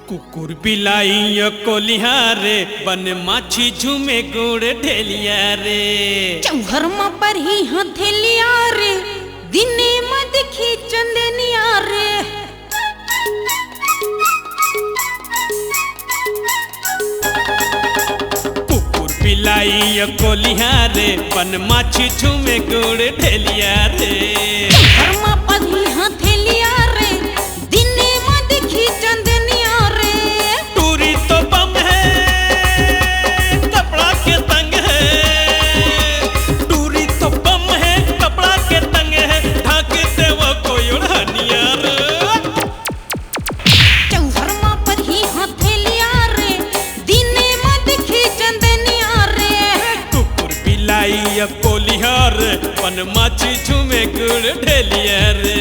कुकुर बिलाई कोलिया रे बन माछी झूमे गोड़ ढेलिया रे चौहर में पर ही हथेलिया रे दिने में दिखी चंदनिया रे कुकुर बिलाई कोलिया रे बन माछी झूमे गोड़ ढेलिया रे चौहर में पर ही हथेलिया रे दिने में दिखी चंदनिया रे टूरी तो बम है कपड़ा के तंग है टूरी तो बम है कपड़ा के तंग है ढाक दे वो कोई उड़ानिया रे चौहर में पर ही हथेलिया रे दिने में दिखी चंदनिया रे कुकुर बिलाई कोलिया रे बन माछी झूमे गुड़ ढेलिया रे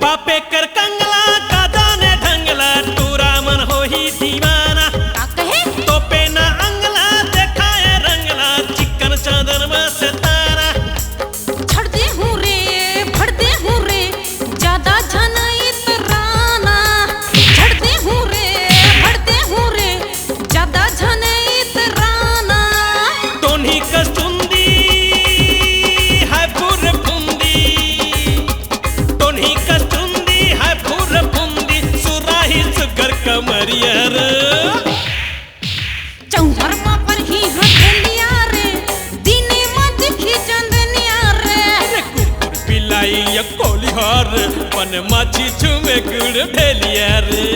बापे कर कंगला का दाने ढंगला टूरा मन हो ही दीवाना का कहे तो पे ना अंगला देखाए रंगला चिकन चादर में सितारा छड़ दे हूँ रे भड़ दे हूँ रे ज्यादा झनाई तराना छड़ दे हूँ रे भड़ दे हूँ रे ज्यादा झनाई तराना तोनी कस्तुंदी है फुर फुंदी तोनी कस्तुंदी है फुर फुंदी सुराही सुगर कमरिया रे चौहर माँ पर ही हथेलिया रे दिने में दिखी चंदनिया रे कुकुर बिलाई कोलिहार बन माछी झूमे गुड़ ढेलिया रे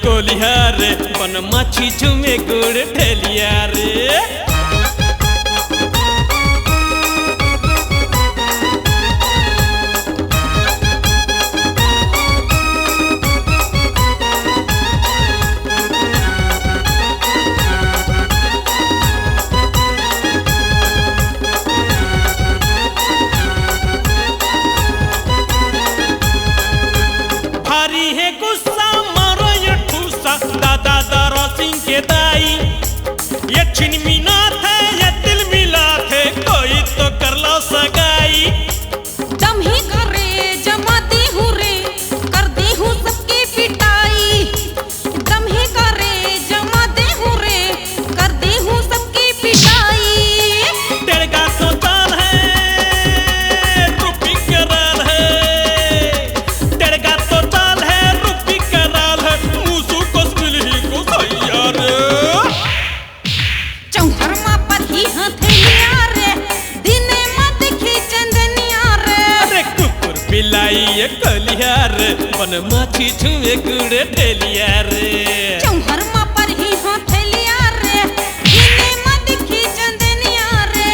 कोलिया रे बन माछी झूमे गुड़ ढेलिया रे भारी है गुस्सा मारो ये ठूसा दादा दारा सिंह के दाई ये छिनमी नाथ है ये दिल मिलात है कोई तो कर लो सगाई दम ही करे जमाती हूँ रे कर दे हूँ सबकी पिटाई दम ही करे जमाते हूँ रे कर दे हूँ सबकी पिटाई तेरे तो चाल है रूपी कराल है तेरे तो चाल है रूपी कराल है मुसु को मिल ही को सैया रे चौहर माँ पर ही हथेलिया रे दिने में दिखी चंदनिया रे अरे कुकुर बिलाई कोलिया रे बन माछी झूमे गुड़ ढेलिया रे चौहर माँ पर ही हथेलिया रे दिने में दिखी चंदनिया रे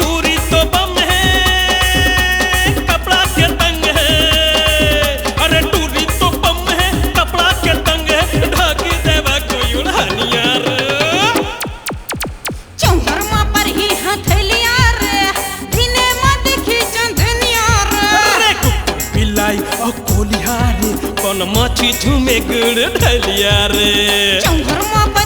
टूरी तो बम है कपड़ा के तंग है अरे टूरी तो बम है कपड़ा के तंग है ढाक देवा कोई उड़ानिया रे चौहर माँ पर ही हथेलिया रे दिने में दिखी चंदनिया रे अरे कुकुर बिलाई कोलिया रे बन माछी झूमे गुड़ ढेलिया रे चौहर माँ पर